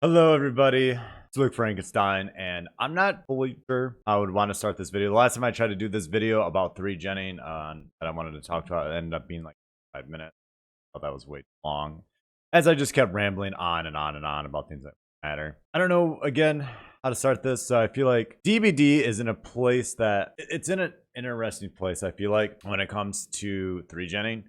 Hello, everybody. It's Luke Frankenstein, and I'm not fully sure I would want to start this video. The last time I tried to do this video about 3genning that I wanted to talk about, it ended up being like 5 minutes. I thought that was way too long, as I just kept rambling on and on and on about things that matter. I don't know, again, how to start this. So I feel like DBD is in a place that it's in an interesting place. I feel like when it comes to 3genning,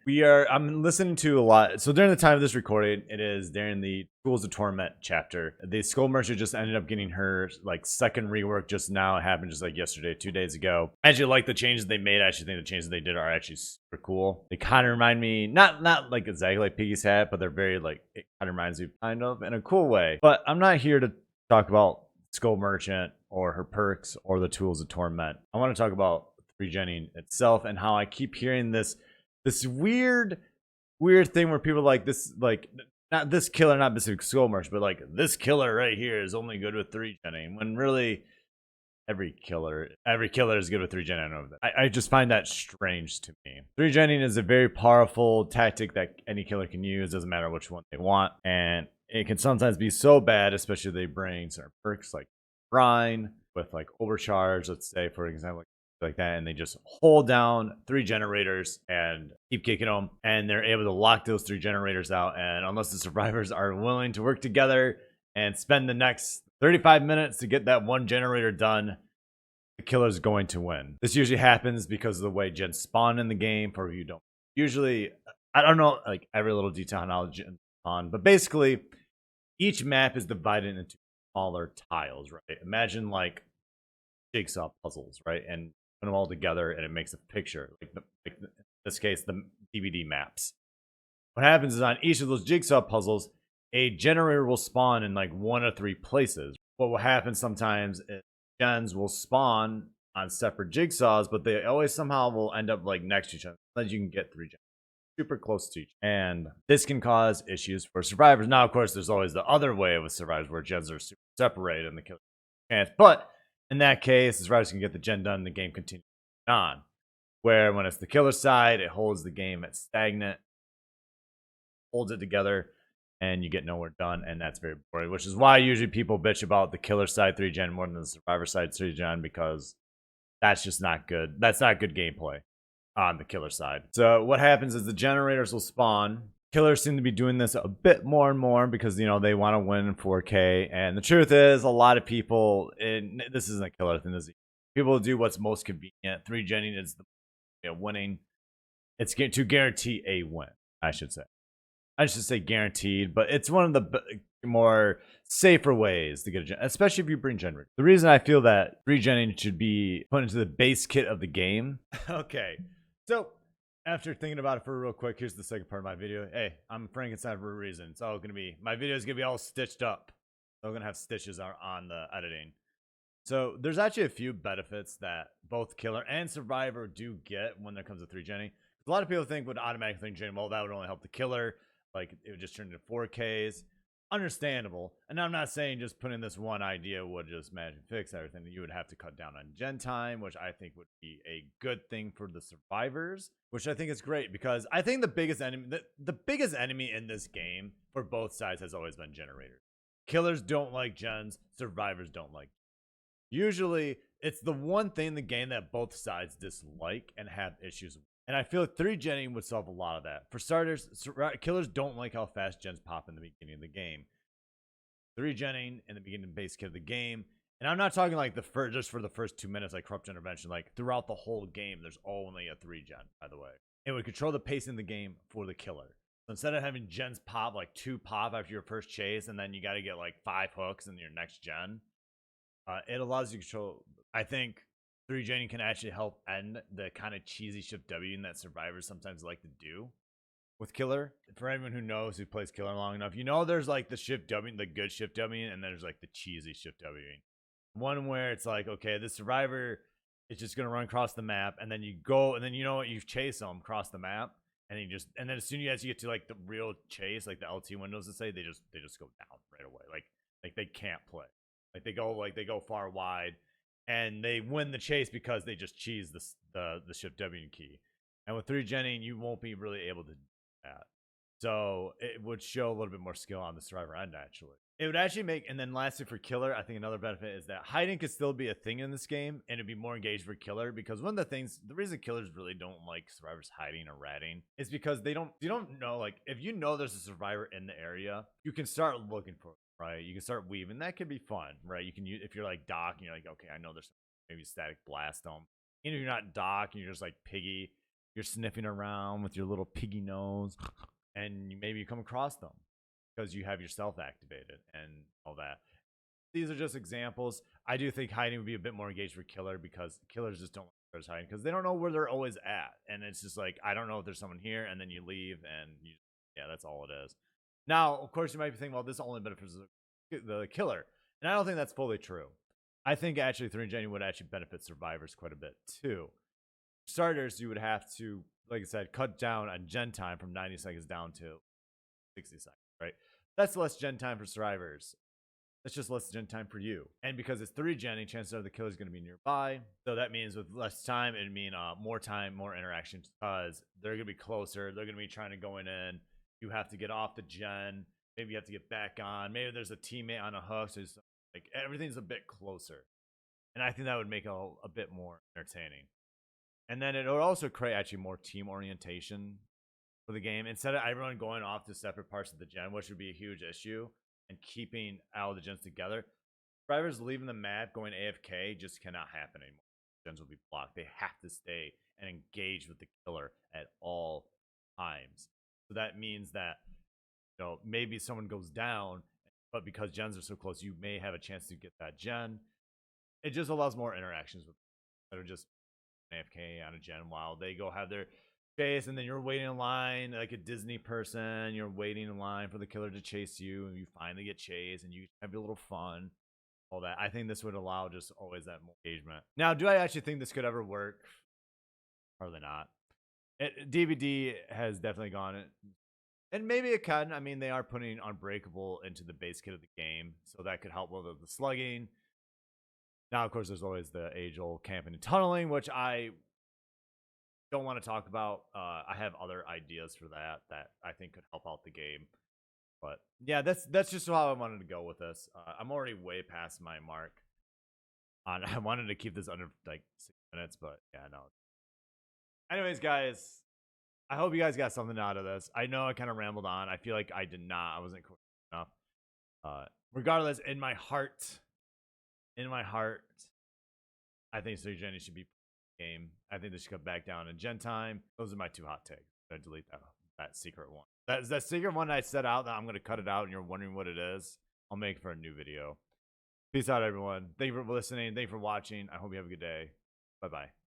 I'm listening to a lot. So during the time of this recording, it is during the Tools of Torment chapter. The Skull Merchant just ended up getting her like second rework just now. It happened just like yesterday, 2 days ago. I actually like the changes they made. I actually think the changes they did are actually super cool. They kind of remind me, not like exactly like Piggy's hat, but they're very like, it kind of reminds me kind of in a cool way. But I'm not here to talk about Skull Merchant or her perks or the Tools of Torment. I want to talk about 3genning itself and how I keep hearing this weird thing where people are like this, like, not this killer, not specific Skull Merchant, but like this killer right here is only good with 3genning, when really every killer is good with 3genning. I know that. I just find that strange to me. 3genning is a very powerful tactic that any killer can use, doesn't matter which one they want, and it can sometimes be so bad, especially if they bring certain perks like brine with like overcharge, let's say, for example, like that, and they just hold down 3 generators and keep kicking them, and they're able to lock those 3 generators out. And unless the survivors are willing to work together and spend the next 35 minutes to get that one generator done, the killer's going to win. This usually happens because of the way gens spawn in the game. For you don't usually, I don't know like every little detail on how gens spawn, but basically each map is divided into smaller tiles, right? Imagine like jigsaw puzzles, right? And put them all together and it makes a picture, like in this case the DVD maps. What happens is on each of those jigsaw puzzles, a generator will spawn in like 1 or 3 places. What will happen sometimes is gens will spawn on separate jigsaws, but they always somehow will end up like next to each other. Unless you can get 3 gens super close to each other. And this can cause issues for survivors. Now, of course, there's always the other way with survivors where gens are super separated and the killer chance. But in that case, the survivors can get the gen done, the game continues on. Where when it's the killer side, it holds the game at stagnant, holds it together, and you get nowhere done, and that's very boring. Which is why usually people bitch about the killer side 3gen more than the survivor side 3gen, because that's just not good. That's not good gameplay on the killer side. So what happens is the generators will spawn. Killers seem to be doing this a bit more and more because, you know, they want to win in 4K. And the truth is, a lot of people, and this isn't a killer thing, people do what's most convenient. 3genning is the winning. It's to guarantee a win, I should say. I should say guaranteed, but it's one of the more safer ways to get a gen, especially if you bring gen. The reason I feel that 3genning should be put into the base kit of the game. Okay, so after thinking about it for real quick, here's the second part of my video. Hey, I'm Frankenstein for a reason. It's all gonna be, my video is gonna be all stitched up. So I'm gonna have stitches on the editing. So there's actually a few benefits that both killer and survivor do get when it comes to 3genning. A lot of people think would automatically 3gen, well, that would only help the killer. Like it would just turn into 4Ks. Understandable. And I'm not saying just putting this one idea would just magically fix everything. You would have to cut down on gen time, which I think would be a good thing for the survivors, which I think is great because I think the biggest enemy, the biggest enemy in this game for both sides has always been generators. Killers don't like gens, survivors don't like. Usually, it's the one thing in the game that both sides dislike and have issues with. And I feel like 3genning would solve a lot of that. For starters, killers don't like how fast gens pop in the beginning of the game. 3genning in the beginning base kit of the game. And I'm not talking like just for the first 2 minutes like Corrupt Intervention. Like throughout the whole game, there's only a 3gen, by the way. It would control the pace in the game for the killer. So instead of having gens pop, like 2 pop after your first chase, and then you got to get like 5 hooks in your next gen, it allows you to control. I think 3genning can actually help end the kind of cheesy shift W that survivors sometimes like to do with killer. For anyone who knows, who plays killer long enough, you know there's like the shift W, the good shift W, and there's like the cheesy shift W. One where it's like, okay, the survivor is just gonna run across the map, and then you go, and then you know what, you chase them across the map, and then as soon as you get to like the real chase, like the LT windows to say, they just go down right away. Like they can't play. Like they go far wide, and they win the chase because they just cheese the shift W key. And with 3genning, you won't be really able to do that. So it would show a little bit more skill on the survivor end, actually. It would actually make, and then lastly for killer, I think another benefit is that hiding could still be a thing in this game, and it'd be more engaged for killer because one of the things, the reason killers really don't like survivors hiding or ratting is because you don't know, like if you know there's a survivor in the area, you can start looking for it, right? You can start weaving. That could be fun, right? You can use, if you're like Doc and you're like, okay, I know there's maybe static blast them. Even if you're not Doc and you're just like Piggy, you're sniffing around with your little piggy nose, and maybe you come across them because you have yourself activated and all that. These are just examples. I do think hiding would be a bit more engaged for killer because killers just don't like hiding because they don't know where they're always at. And it's just like, I don't know if there's someone here, and then you leave and you, yeah, that's all it is. Now, of course, you might be thinking, well, this only benefits the killer. And I don't think that's fully true. I think actually 3 Gen would actually benefit survivors quite a bit too. Starters, you would have to, like I said, cut down on gen time from 90 seconds down to 60 seconds, right? That's less gen time for survivors. That's just less gen time for you. And because it's 3 genning, chances are the killer's going to be nearby. So that means with less time, it'd mean more time, more interactions because they're going to be closer. They're going to be trying to go in. You have to get off the gen. Maybe you have to get back on. Maybe there's a teammate on a hook. So like everything's a bit closer. And I think that would make it a bit more entertaining. And then it would also create actually more team orientation for the game instead of everyone going off to separate parts of the gen, which would be a huge issue, and keeping all the gens together. Survivors leaving the map going AFK just cannot happen anymore. Gens will be blocked. They have to stay and engage with the killer at all times. So that means that, you know, maybe someone goes down, but because gens are so close, you may have a chance to get that gen. It just allows more interactions with that are just AFK on a gen while they go have their chase, and then you're waiting in line like a Disney person. You're waiting in line for the killer to chase you, and you finally get chased, and you have a little fun. All that. I think this would allow just always that more engagement. Now, do I actually think this could ever work? Probably not. DVD has definitely gone, and maybe it can. I mean, they are putting Unbreakable into the base kit of the game, so that could help with the slugging. Now, of course, there's always the age-old camping and tunneling, which I don't want to talk about. I have other ideas for that I think could help out the game. But yeah, that's just how I wanted to go with this. I'm already way past my mark. I wanted to keep this under like 6 minutes, but yeah, no. Anyways, guys, I hope you guys got something out of this. I know I kind of rambled on. I feel like I did not. I wasn't quick enough. Regardless, in my heart, I think Sir Jenny should be game. I think they should cut back down in gen time. Those are my 2 hot takes. I delete that secret one. That secret one I set out that I'm gonna cut it out and you're wondering what it is. I'll make it for a new video. Peace out, everyone. Thank you for listening. Thank you for watching. I hope you have a good day. Bye bye.